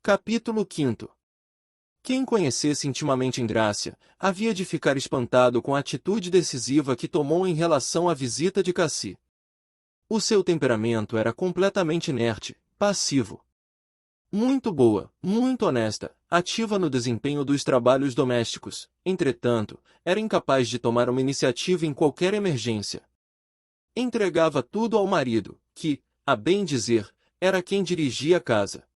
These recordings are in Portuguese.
Capítulo 5. Quem conhecesse intimamente Engrácia, havia de ficar espantado com a atitude decisiva que tomou em relação à visita de Cassi. O seu temperamento era completamente inerte, passivo. Muito boa, muito honesta, ativa no desempenho dos trabalhos domésticos, entretanto, era incapaz de tomar uma iniciativa em qualquer emergência. Entregava tudo ao marido, que, a bem dizer, era quem dirigia a casa.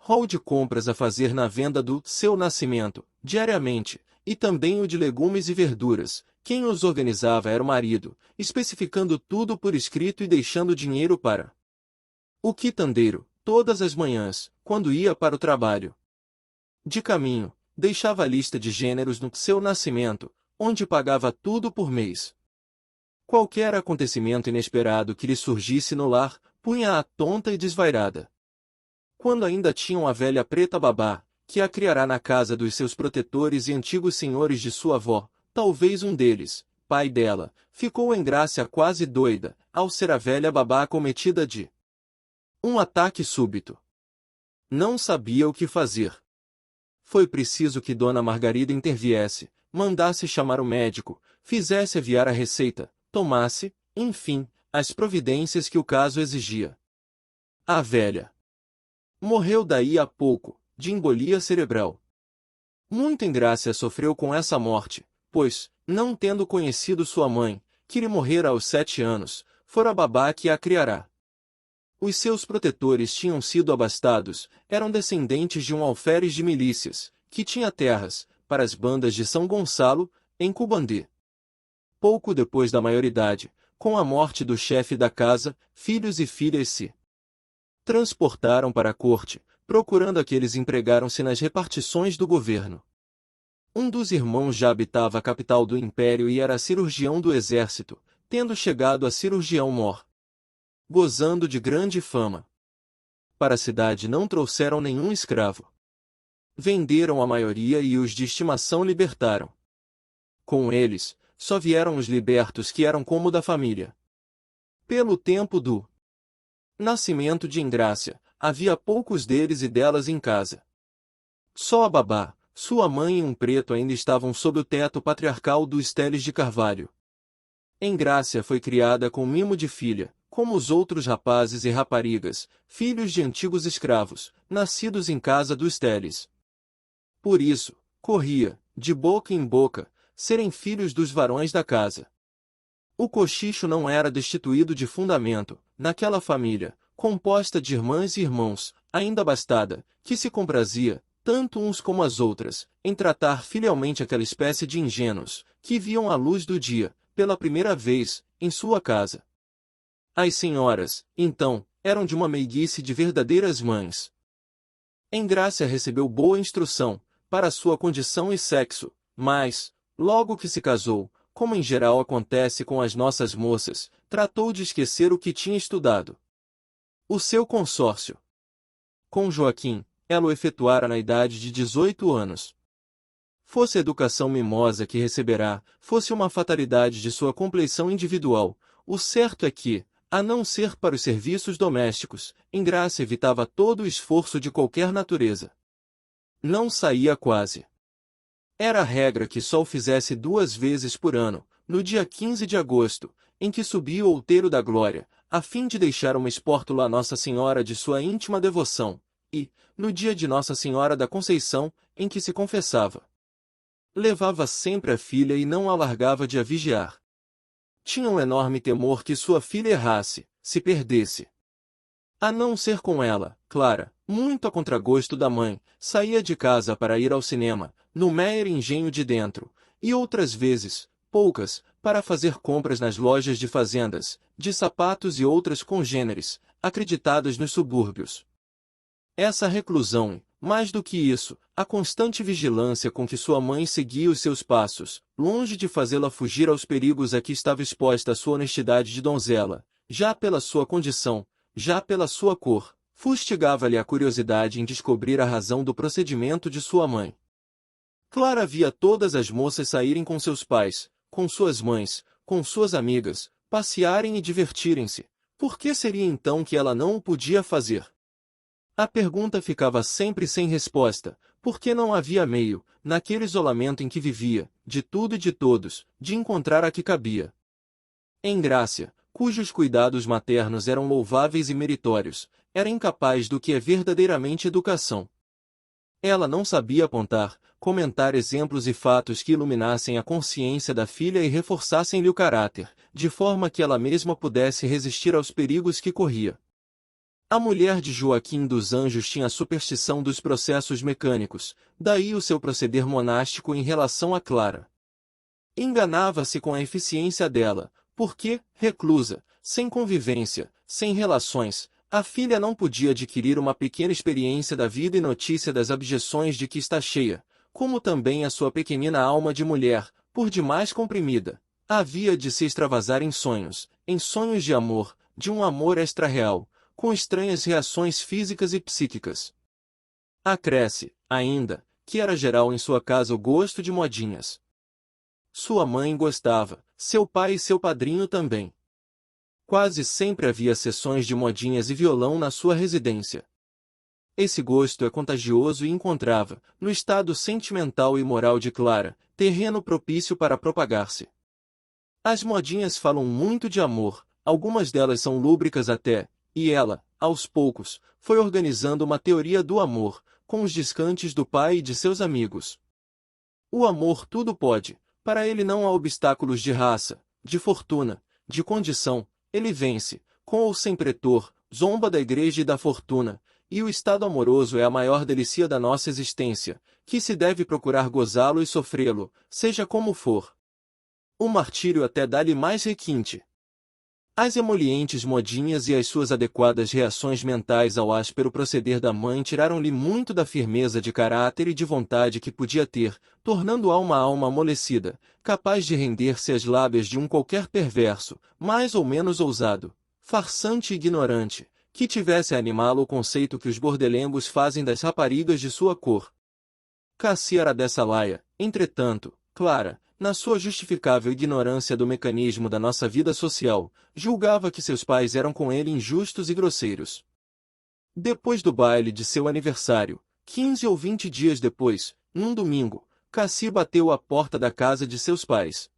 Rol de compras a fazer na venda do seu nascimento, diariamente, e também o de legumes e verduras. Quem os organizava era o marido, especificando tudo por escrito e deixando dinheiro para o quitandeiro, todas as manhãs, quando ia para o trabalho. De caminho, deixava a lista de gêneros no seu nascimento, onde pagava tudo por mês. Qualquer acontecimento inesperado que lhe surgisse no lar, punha-a tonta e desvairada. Quando ainda tinham a velha preta babá, que a criará na casa dos seus protetores e antigos senhores de sua avó, talvez um deles, pai dela, ficou Engrácia quase doida, ao ser a velha babá acometida de um ataque súbito. Não sabia o que fazer. Foi preciso que Dona Margarida interviesse, mandasse chamar o médico, fizesse aviar a receita, tomasse, enfim, as providências que o caso exigia. A velha morreu daí a pouco, de embolia cerebral. Muito Engrácia sofreu com essa morte, pois, não tendo conhecido sua mãe, que lhe morrera aos 7 anos, fora a babá que a criará. Os seus protetores tinham sido abastados, eram descendentes de um alferes de milícias, que tinha terras, para as bandas de São Gonçalo, em Cubandê. Pouco depois da maioridade, com a morte do chefe da casa, filhos e filhas se transportaram para a corte, procurando aqueles empregaram-se nas repartições do governo. Um dos irmãos já habitava a capital do império e era cirurgião do exército, tendo chegado a cirurgião-mor, gozando de grande fama. Para a cidade não trouxeram nenhum escravo. Venderam a maioria e os de estimação libertaram. Com eles, só vieram os libertos que eram como da família. Pelo tempo do nascimento de Engrácia, havia poucos deles e delas em casa. Só a babá, sua mãe e um preto ainda estavam sob o teto patriarcal dos Teles de Carvalho. Engrácia foi criada com mimo de filha, como os outros rapazes e raparigas, filhos de antigos escravos, nascidos em casa dos Teles. Por isso, corria, de boca em boca, serem filhos dos varões da casa. O cochicho não era destituído de fundamento, naquela família, composta de irmãs e irmãos, ainda abastada, que se comprazia, tanto uns como as outras, em tratar filialmente aquela espécie de ingênuos, que viam a luz do dia, pela primeira vez, em sua casa. As senhoras, então, eram de uma meiguice de verdadeiras mães. Engrácia recebeu boa instrução, para sua condição e sexo, mas, logo que se casou, como em geral acontece com as nossas moças, tratou de esquecer o que tinha estudado. O seu consórcio com Joaquim, ela o efetuara na idade de 18 anos. Fosse a educação mimosa que receberá, fosse uma fatalidade de sua compleição individual, o certo é que, a não ser para os serviços domésticos, Engrácia evitava todo o esforço de qualquer natureza. Não saía quase. Era a regra que só o fizesse 2 vezes por ano, no dia 15 de agosto, em que subia o outeiro da glória, a fim de deixar uma espórtula a Nossa Senhora de sua íntima devoção, e, no dia de Nossa Senhora da Conceição, em que se confessava. Levava sempre a filha e não a largava de a vigiar. Tinha um enorme temor que sua filha errasse, se perdesse. A não ser com ela, Clara, muito a contragosto da mãe, saía de casa para ir ao cinema, no Meier Engenho de Dentro, e outras vezes, poucas, para fazer compras nas lojas de fazendas, de sapatos e outras congêneres, acreditadas nos subúrbios. Essa reclusão, mais do que isso, a constante vigilância com que sua mãe seguia os seus passos, longe de fazê-la fugir aos perigos a que estava exposta a sua honestidade de donzela, já pela sua condição, já pela sua cor, fustigava-lhe a curiosidade em descobrir a razão do procedimento de sua mãe. Clara via todas as moças saírem com seus pais, com suas mães, com suas amigas, passearem e divertirem-se. Por que seria então que ela não o podia fazer? A pergunta ficava sempre sem resposta, porque não havia meio, naquele isolamento em que vivia, de tudo e de todos, de encontrar a que cabia. Engrácia, cujos cuidados maternos eram louváveis e meritórios, era incapaz do que é verdadeiramente educação. Ela não sabia apontar, comentar exemplos e fatos que iluminassem a consciência da filha e reforçassem-lhe o caráter, de forma que ela mesma pudesse resistir aos perigos que corria. A mulher de Joaquim dos Anjos tinha a superstição dos processos mecânicos, daí o seu proceder monástico em relação a Clara. Enganava-se com a eficiência dela, porque, reclusa, sem convivência, sem relações, a filha não podia adquirir uma pequena experiência da vida e notícia das abjeções de que está cheia, como também a sua pequenina alma de mulher, por demais comprimida, havia de se extravasar em sonhos de amor, de um amor extra-real, com estranhas reações físicas e psíquicas. Acresce, ainda, que era geral em sua casa o gosto de modinhas. Sua mãe gostava, seu pai e seu padrinho também. Quase sempre havia sessões de modinhas e violão na sua residência. Esse gosto é contagioso e encontrava, no estado sentimental e moral de Clara, terreno propício para propagar-se. As modinhas falam muito de amor, algumas delas são lúbricas até, e ela, aos poucos, foi organizando uma teoria do amor, com os descantes do pai e de seus amigos. O amor tudo pode, para ele não há obstáculos de raça, de fortuna, de condição, ele vence, com ou sem pretor, zomba da igreja e da fortuna, e o estado amoroso é a maior delícia da nossa existência, que se deve procurar gozá-lo e sofrê-lo, seja como for. O martírio até dá-lhe mais requinte. As emolientes modinhas e as suas adequadas reações mentais ao áspero proceder da mãe tiraram-lhe muito da firmeza de caráter e de vontade que podia ter, tornando-a uma alma amolecida, capaz de render-se às lábias de um qualquer perverso, mais ou menos ousado, farsante e ignorante, que tivesse a animá-lo o conceito que os bordelengos fazem das raparigas de sua cor. Cassi era dessa laia, entretanto, Clara, na sua justificável ignorância do mecanismo da nossa vida social, julgava que seus pais eram com ele injustos e grosseiros. Depois do baile de seu aniversário, 15 ou 20 dias depois, num domingo, Cassi bateu à porta da casa de seus pais.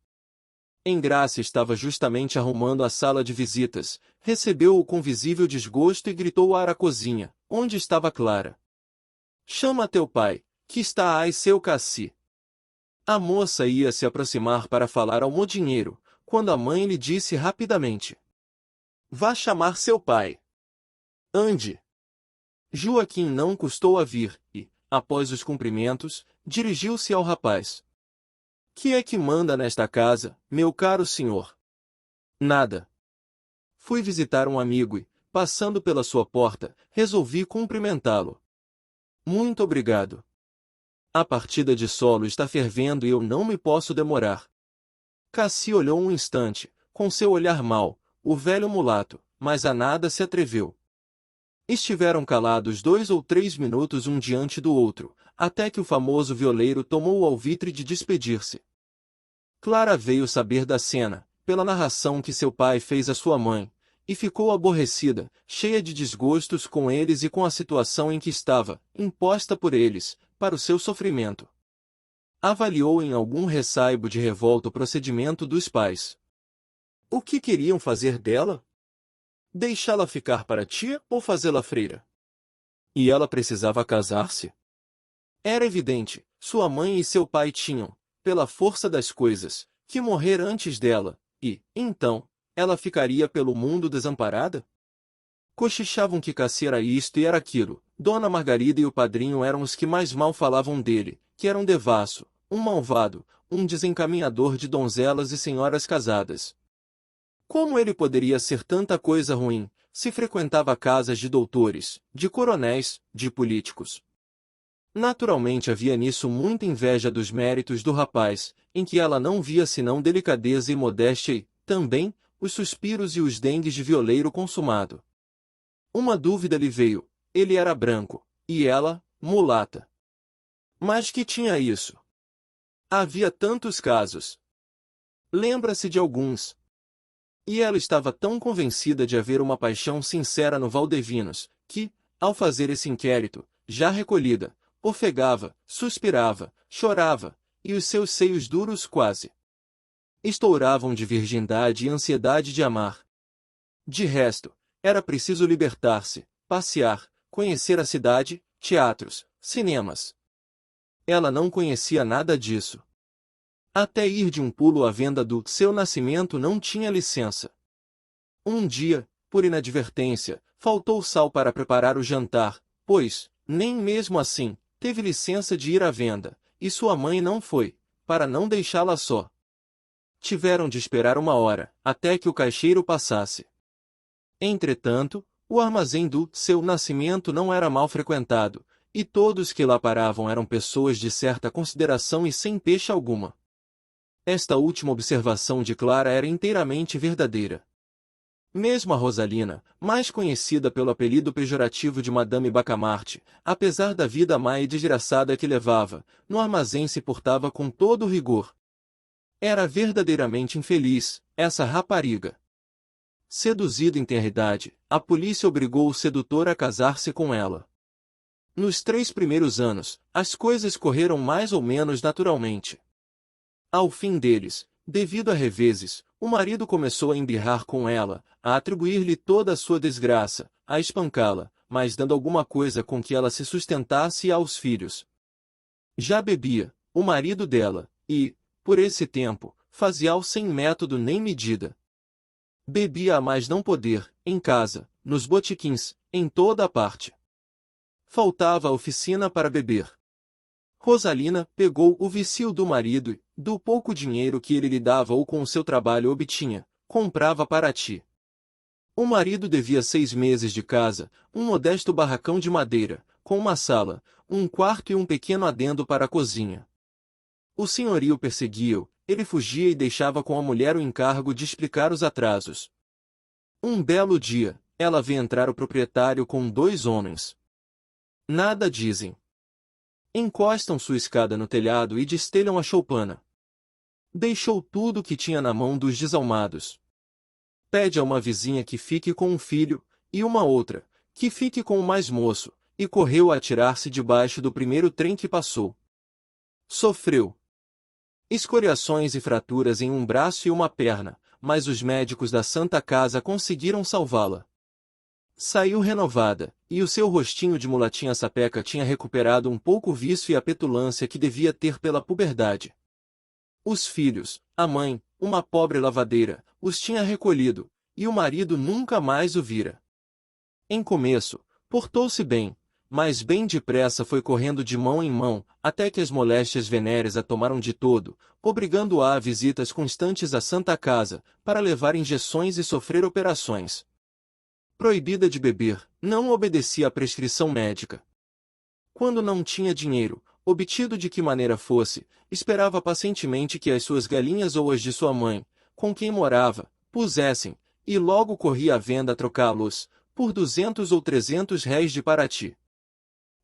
Engrácia estava justamente arrumando a sala de visitas, recebeu-o com visível desgosto e gritou à cozinha, onde estava Clara. Chama teu pai, que está aí seu Cassi. A moça ia se aproximar para falar ao modinheiro, quando a mãe lhe disse rapidamente: Vá chamar seu pai. Ande. Joaquim não custou a vir, e, após os cumprimentos, dirigiu-se ao rapaz. Que é que manda nesta casa, meu caro senhor? Nada. Fui visitar um amigo e, passando pela sua porta, resolvi cumprimentá-lo. Muito obrigado. A partida de solo está fervendo e eu não me posso demorar. Cassi olhou um instante, com seu olhar mau, o velho mulato, mas a nada se atreveu. Estiveram calados 2 ou 3 minutos um diante do outro, até que o famoso violeiro tomou o alvitre de despedir-se. Clara veio saber da cena, pela narração que seu pai fez à sua mãe, e ficou aborrecida, cheia de desgostos com eles e com a situação em que estava, imposta por eles, para o seu sofrimento. Avaliou em algum ressaibo de revolta o procedimento dos pais. O que queriam fazer dela? Deixá-la ficar para tia ou fazê-la freira? E ela precisava casar-se? Era evidente, sua mãe e seu pai tinham, pela força das coisas, que morrer antes dela, e, então, ela ficaria pelo mundo desamparada? Cochichavam que Cassi era isto e era aquilo, Dona Margarida e o padrinho eram os que mais mal falavam dele, que era um devasso, um malvado, um desencaminhador de donzelas e senhoras casadas. Como ele poderia ser tanta coisa ruim, se frequentava casas de doutores, de coronéis, de políticos? Naturalmente havia nisso muita inveja dos méritos do rapaz, em que ela não via senão delicadeza e modéstia e, também, os suspiros e os dengues de violeiro consumado. Uma dúvida lhe veio, ele era branco, e ela, mulata. Mas que tinha isso? Havia tantos casos. Lembra-se de alguns. E ela estava tão convencida de haver uma paixão sincera no Valdevinos, que, ao fazer esse inquérito, já recolhida, ofegava, suspirava, chorava, e os seus seios duros quase estouravam de virgindade e ansiedade de amar. De resto, era preciso libertar-se, passear, conhecer a cidade, teatros, cinemas. Ela não conhecia nada disso. Até ir de um pulo à venda do seu nascimento não tinha licença. Um dia, por inadvertência, faltou sal para preparar o jantar, pois, nem mesmo assim, teve licença de ir à venda, e sua mãe não foi, para não deixá-la só. Tiveram de esperar 1 hora, até que o caixeiro passasse. Entretanto, o armazém do seu nascimento não era mal frequentado, e todos que lá paravam eram pessoas de certa consideração e sem pecha alguma. Esta última observação de Clara era inteiramente verdadeira. Mesmo a Rosalina, mais conhecida pelo apelido pejorativo de Madame Bacamarte, apesar da vida má e desgraçada que levava, no armazém se portava com todo o rigor. Era verdadeiramente infeliz, essa rapariga. Seduzido em tenra-idade, a polícia obrigou o sedutor a casar-se com ela. Nos 3 primeiros anos, as coisas correram mais ou menos naturalmente. Ao fim deles, devido a reveses, o marido começou a embirrar com ela, a atribuir-lhe toda a sua desgraça, a espancá-la, mas dando alguma coisa com que ela se sustentasse e aos filhos. Já bebia, o marido dela, e, por esse tempo, fazia-o sem método nem medida. Bebia a mais não poder, em casa, nos botequins, em toda a parte. Faltava a oficina para beber. Rosalina pegou o vício do marido e, do pouco dinheiro que ele lhe dava ou com o seu trabalho obtinha, comprava para ti. O marido devia 6 meses de casa, um modesto barracão de madeira, com uma sala, um quarto e um pequeno adendo para a cozinha. O senhorio perseguia-o, ele fugia e deixava com a mulher o encargo de explicar os atrasos. Um belo dia, ela vê entrar o proprietário com 2 homens. Nada dizem. Encostam sua escada no telhado e destelham a choupana. Deixou tudo o que tinha na mão dos desalmados. Pede a uma vizinha que fique com um filho, e uma outra, que fique com o mais moço, e correu a atirar-se debaixo do primeiro trem que passou. Sofreu escoriações e fraturas em um braço e uma perna, mas os médicos da Santa Casa conseguiram salvá-la. Saiu renovada, e o seu rostinho de mulatinha sapeca tinha recuperado um pouco o vício e a petulância que devia ter pela puberdade. Os filhos, a mãe, uma pobre lavadeira, os tinha recolhido, e o marido nunca mais o vira. Em começo, portou-se bem, mas bem depressa foi correndo de mão em mão, até que as moléstias venéreas a tomaram de todo, obrigando-a a visitas constantes à Santa Casa, para levar injeções e sofrer operações. Proibida de beber, não obedecia à prescrição médica. Quando não tinha dinheiro, obtido de que maneira fosse, esperava pacientemente que as suas galinhas ou as de sua mãe, com quem morava, pusessem, e logo corria à venda trocá-los, por 200 ou 300 réis de Paraty.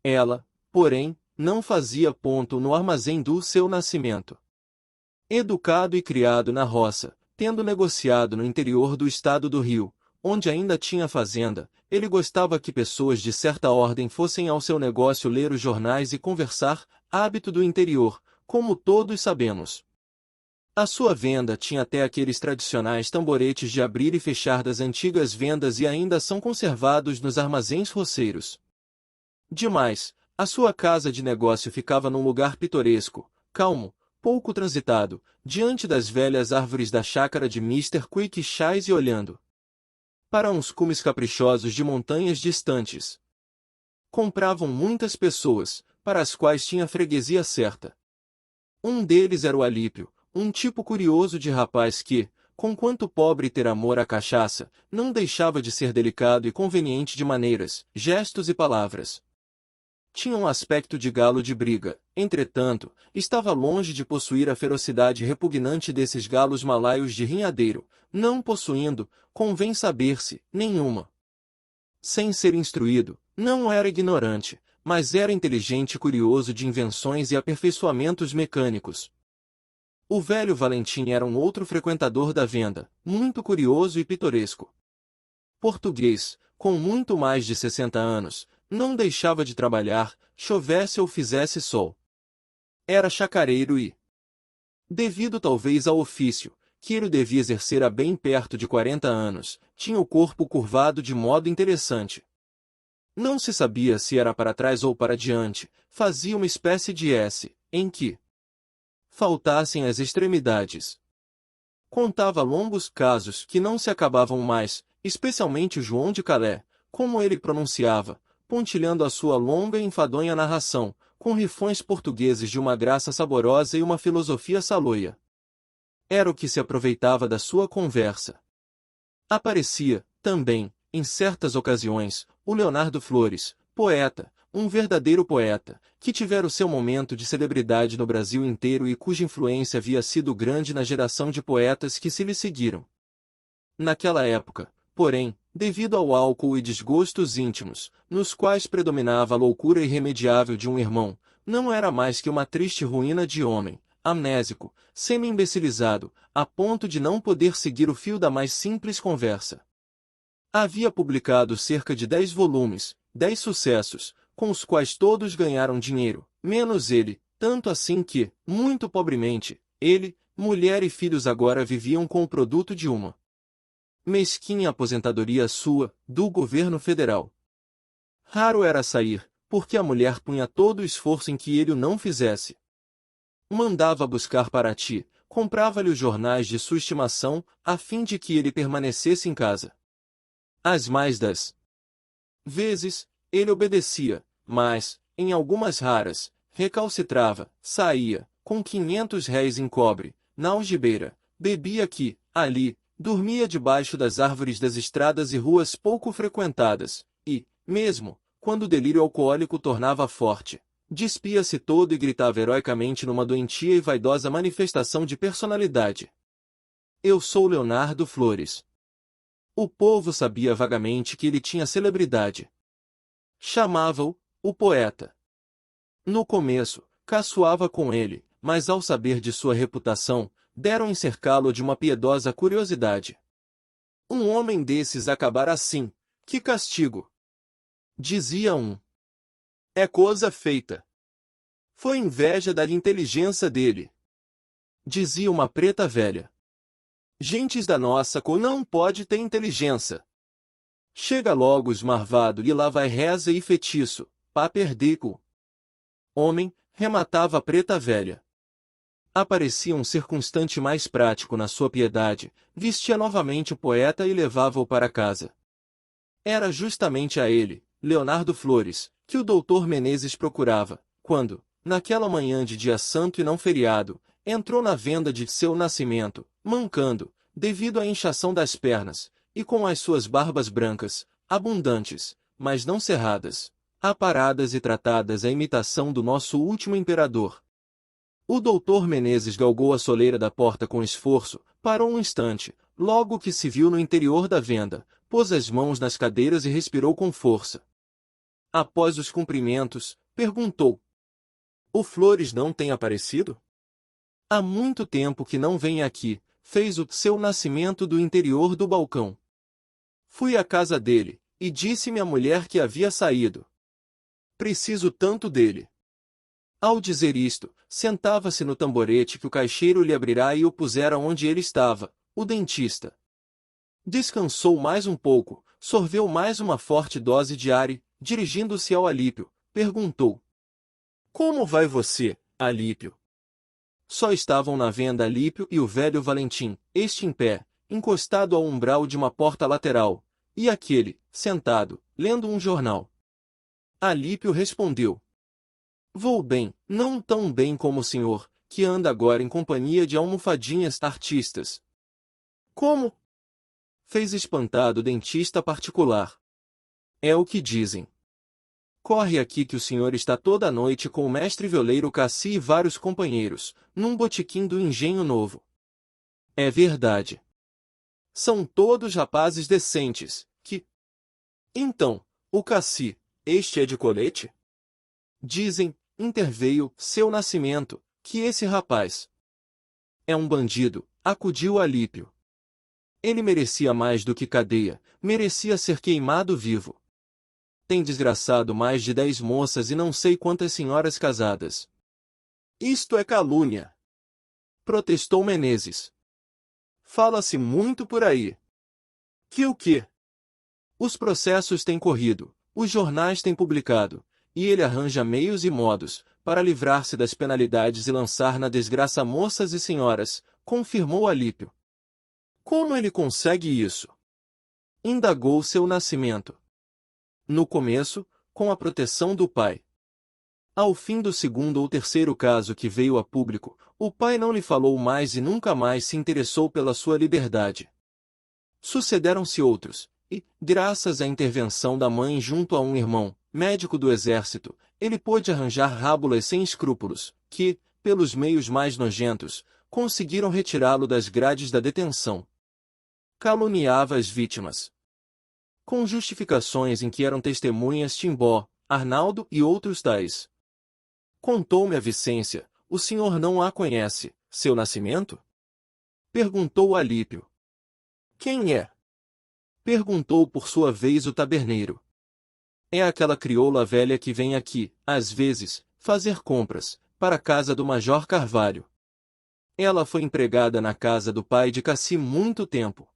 Ela, porém, não fazia ponto no armazém do seu nascimento. Educado e criado na roça, tendo negociado no interior do estado do Rio, onde ainda tinha fazenda, ele gostava que pessoas de certa ordem fossem ao seu negócio ler os jornais e conversar, hábito do interior, como todos sabemos. A sua venda tinha até aqueles tradicionais tamboretes de abrir e fechar das antigas vendas e ainda são conservados nos armazéns roceiros. Demais, a sua casa de negócio ficava num lugar pitoresco, calmo, pouco transitado, diante das velhas árvores da chácara de Mr. Quick Chais e olhando para uns cumes caprichosos de montanhas distantes. Compravam muitas pessoas, para as quais tinha freguesia certa. Um deles era o Alípio, um tipo curioso de rapaz que, conquanto pobre e ter amor à cachaça, não deixava de ser delicado e conveniente de maneiras, gestos e palavras. Tinha um aspecto de galo de briga, entretanto, estava longe de possuir a ferocidade repugnante desses galos malaios de rinhadeiro, não possuindo, convém saber-se, nenhuma. Sem ser instruído, não era ignorante, mas era inteligente e curioso de invenções e aperfeiçoamentos mecânicos. O velho Valentim era um outro frequentador da venda, muito curioso e pitoresco. Português, com muito mais de 60 anos, Não deixava de trabalhar, chovesse ou fizesse sol. Era chacareiro e, devido talvez ao ofício, que ele devia exercer há bem perto de 40 anos, tinha o corpo curvado de modo interessante. Não se sabia se era para trás ou para diante, fazia uma espécie de S, em que faltassem as extremidades. Contava longos casos que não se acabavam mais, especialmente o João de Calais, como ele pronunciava, pontilhando a sua longa e enfadonha narração, com rifões portugueses de uma graça saborosa e uma filosofia saloia. Era o que se aproveitava da sua conversa. Aparecia, também, em certas ocasiões, o Leonardo Flores, poeta, um verdadeiro poeta, que tivera o seu momento de celebridade no Brasil inteiro e cuja influência havia sido grande na geração de poetas que se lhe seguiram. Naquela época, porém, devido ao álcool e desgostos íntimos, nos quais predominava a loucura irremediável de um irmão, não era mais que uma triste ruína de homem, amnésico, semi-imbecilizado, a ponto de não poder seguir o fio da mais simples conversa. Havia publicado cerca de 10 volumes, 10 sucessos, com os quais todos ganharam dinheiro, menos ele, tanto assim que, muito pobremente, ele, mulher e filhos agora viviam com o produto de uma mesquinha aposentadoria sua, do governo federal. Raro era sair, porque a mulher punha todo o esforço em que ele o não fizesse. Mandava buscar para ti, comprava-lhe os jornais de sua estimação, a fim de que ele permanecesse em casa. As mais das vezes, ele obedecia, mas, em algumas raras, recalcitrava, saía, com 500 réis em cobre, na algibeira, bebia aqui, ali, dormia debaixo das árvores das estradas e ruas pouco frequentadas, e, mesmo, quando o delírio alcoólico tornava forte, despia-se todo e gritava heroicamente numa doentia e vaidosa manifestação de personalidade. Eu sou Leonardo Flores. O povo sabia vagamente que ele tinha celebridade. Chamava-o, o poeta. No começo, caçoava com ele, mas ao saber de sua reputação, deram em cercá-lo de uma piedosa curiosidade. Um homem desses acabar assim, que castigo! Dizia um. É coisa feita. Foi inveja da inteligência dele. Dizia uma preta velha. Gentes da nossa cor não pode ter inteligência. Chega logo esmarvado e lá vai reza e feitiço, pá perdico. Homem, rematava a preta velha. Aparecia um circunstante mais prático na sua piedade, vestia novamente o poeta e levava-o para casa. Era justamente a ele, Leonardo Flores, que o doutor Menezes procurava, quando, naquela manhã de dia santo e não feriado, entrou na venda de seu nascimento, mancando, devido à inchação das pernas, e com as suas barbas brancas, abundantes, mas não cerradas, aparadas e tratadas à imitação do nosso último imperador. O doutor Menezes galgou a soleira da porta com esforço, parou um instante, logo que se viu no interior da venda, pôs as mãos nas cadeiras e respirou com força. Após os cumprimentos, perguntou: O Flores não tem aparecido? Há muito tempo que não vem aqui, fez o seu nascimento do interior do balcão. Fui à casa dele, e disse-me a mulher que havia saído. Preciso tanto dele. Ao dizer isto, sentava-se no tamborete que o caixeiro lhe abrirá e o pusera onde ele estava, o dentista. Descansou mais um pouco, sorveu mais uma forte dose de ar e, dirigindo-se ao Alípio, perguntou: Como vai você, Alípio? Só estavam na venda Alípio e o velho Valentim, este em pé, encostado ao umbral de uma porta lateral, e aquele, sentado, lendo um jornal. Alípio respondeu: Vou bem, não tão bem como o senhor, que anda agora em companhia de almofadinhas artistas. Como? Fez espantado o dentista particular. É o que dizem. Corre aqui que o senhor está toda a noite com o mestre violeiro Cassi e vários companheiros, num botequim do Engenho Novo. É verdade. São todos rapazes decentes, que... Então, o Cassi, este é de colete? Dizem, interveio, seu Nascimento, que esse rapaz é um bandido, acudiu Alípio. Ele merecia mais do que cadeia, merecia ser queimado vivo. Tem desgraçado mais de 10 moças e não sei quantas senhoras casadas. Isto é calúnia, protestou Menezes. Fala-se muito por aí. Que o quê? Os processos têm corrido, os jornais têm publicado, e ele arranja meios e modos para livrar-se das penalidades e lançar na desgraça moças e senhoras, confirmou Alípio. Como ele consegue isso? Indagou seu Nascimento. No começo, com a proteção do pai. Ao fim do segundo ou terceiro caso que veio a público, o pai não lhe falou mais e nunca mais se interessou pela sua liberdade. Sucederam-se outros, e, graças à intervenção da mãe junto a um irmão, médico do exército, ele pôde arranjar rábulas sem escrúpulos, que, pelos meios mais nojentos, conseguiram retirá-lo das grades da detenção. Caluniava as vítimas. Com justificações em que eram testemunhas Timbó, Arnaldo e outros tais. Contou-me a Vicência, o senhor não a conhece, seu Nascimento? Perguntou Alípio. Quem é? Perguntou por sua vez o taberneiro. É aquela crioula velha que vem aqui, às vezes, fazer compras, para a casa do Major Carvalho. Ela foi empregada na casa do pai de Cassi muito tempo.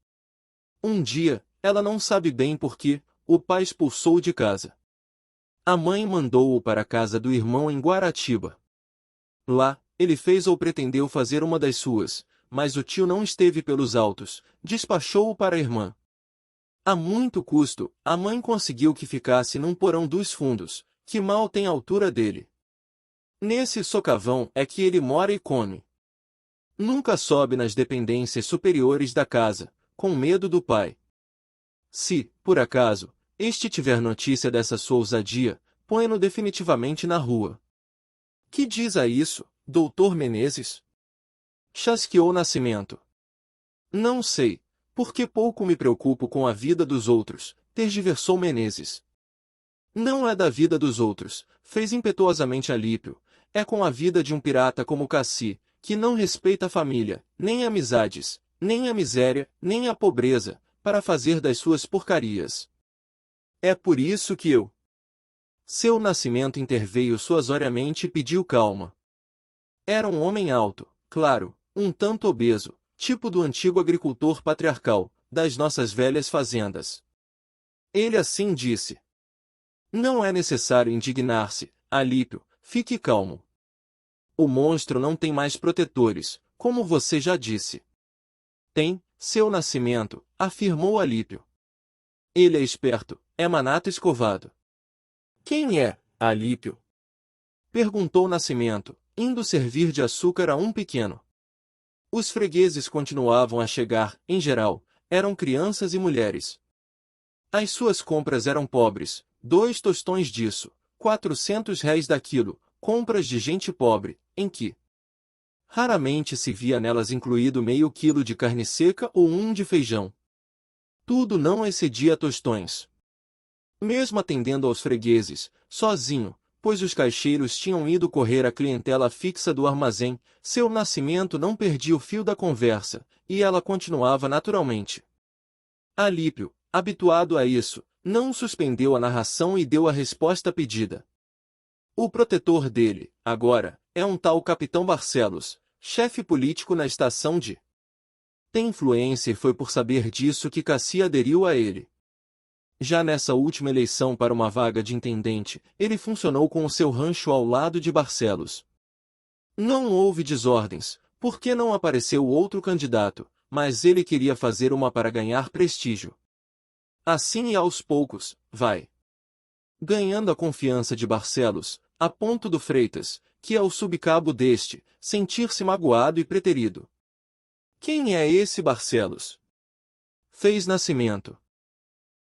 Um dia, ela não sabe bem por que, o pai expulsou de casa. A mãe mandou-o para a casa do irmão em Guaratiba. Lá, ele fez ou pretendeu fazer uma das suas, mas o tio não esteve pelos autos, despachou-o para a irmã. A muito custo, a mãe conseguiu que ficasse num porão dos fundos, que mal tem a altura dele. Nesse socavão é que ele mora e come. Nunca sobe nas dependências superiores da casa, com medo do pai. Se, por acaso, este tiver notícia dessa sua ousadia, põe-no definitivamente na rua. Que diz a isso, doutor Menezes? Chasqueou Nascimento. Não sei, porque pouco me preocupo com a vida dos outros, tergiversou Menezes. Não é da vida dos outros, fez impetuosamente Alípio, é com a vida de um pirata como Cassi, que não respeita a família, nem amizades, nem a miséria, nem a pobreza, para fazer das suas porcarias. É por isso que eu... Seu Nascimento interveio suasoriamente e pediu calma. Era um homem alto, claro, um tanto obeso, tipo do antigo agricultor patriarcal, das nossas velhas fazendas. Ele assim disse. Não é necessário indignar-se, Alípio, fique calmo. O monstro não tem mais protetores, como você já disse. Tem, seu Nascimento, afirmou Alípio. Ele é esperto, é manato escovado. Quem é, Alípio? Perguntou Nascimento, indo servir de açúcar a um pequeno. Os fregueses continuavam a chegar, em geral, eram crianças e mulheres. As suas compras eram pobres, 2 tostões disso, 400 réis daquilo, compras de gente pobre, em que raramente se via nelas incluído meio quilo de carne seca ou de feijão. Tudo não excedia tostões. Mesmo atendendo aos fregueses, sozinho, pois os caixeiros tinham ido correr a clientela fixa do armazém, seu Nascimento não perdia o fio da conversa, e ela continuava naturalmente. Alípio, habituado a isso, não suspendeu a narração e deu a resposta pedida. O protetor dele, agora, é um tal Capitão Barcelos, chefe político na estação de... Tem influência e foi por saber disso que Cassi aderiu a ele. Já nessa última eleição para uma vaga de intendente, ele funcionou com o seu rancho ao lado de Barcelos. Não houve desordens, porque não apareceu outro candidato, mas ele queria fazer uma para ganhar prestígio. Assim e aos poucos, vai ganhando a confiança de Barcelos, a ponto do Freitas, que é o subcabo deste, sentir-se magoado e preterido. Quem é esse Barcelos? Fez Nascimento.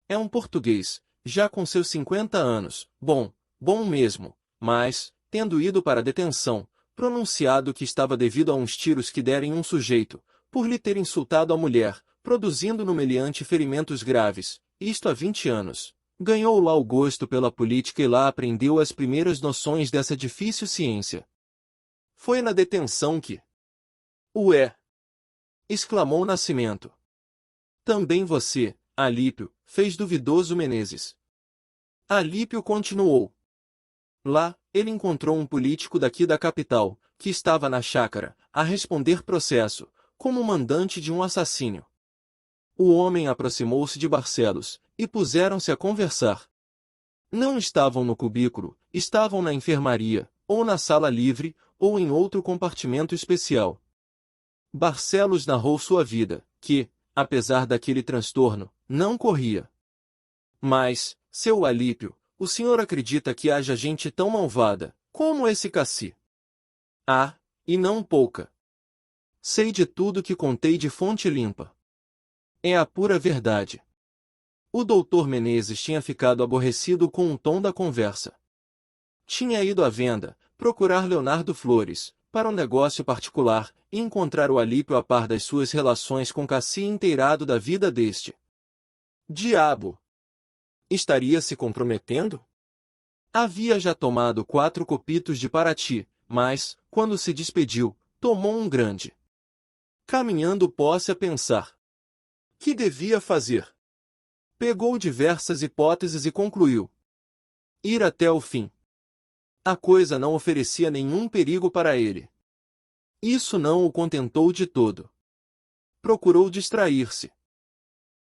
É um português, já com seus 50 anos, bom mesmo, mas, tendo ido para a detenção, pronunciado que estava devido a uns tiros que deram em um sujeito, por lhe ter insultado a mulher, produzindo no meliante ferimentos graves, isto há 20 anos. Ganhou lá o gosto pela política e lá aprendeu as primeiras noções dessa difícil ciência. Foi na detenção que... Ué! Exclamou Nascimento. Também você, Alípio, fez duvidoso Menezes. Alípio continuou. Lá, ele encontrou um político daqui da capital, que estava na chácara, a responder processo, como mandante de um assassínio. O homem aproximou-se de Barcelos, e puseram-se a conversar. Não estavam no cubículo, estavam na enfermaria, ou na sala livre, ou em outro compartimento especial. Barcelos narrou sua vida, que, apesar daquele transtorno, não corria. Mas, seu Alípio, o senhor acredita que haja gente tão malvada, como esse Cassi? Ah, e não pouca. Sei de tudo que contei de fonte limpa. É a pura verdade. O doutor Menezes tinha ficado aborrecido com o tom da conversa. Tinha ido à venda, procurar Leonardo Flores, para um negócio particular, e encontrar o Alípio a par das suas relações com Cassi inteirado da vida deste. Diabo! Estaria se comprometendo? Havia já tomado 4 copitos de Paraty, mas, quando se despediu, tomou um grande. Caminhando pôs-se a pensar. Que devia fazer? Pegou diversas hipóteses e concluiu. Ir até o fim. A coisa não oferecia nenhum perigo para ele. Isso não o contentou de todo. Procurou distrair-se.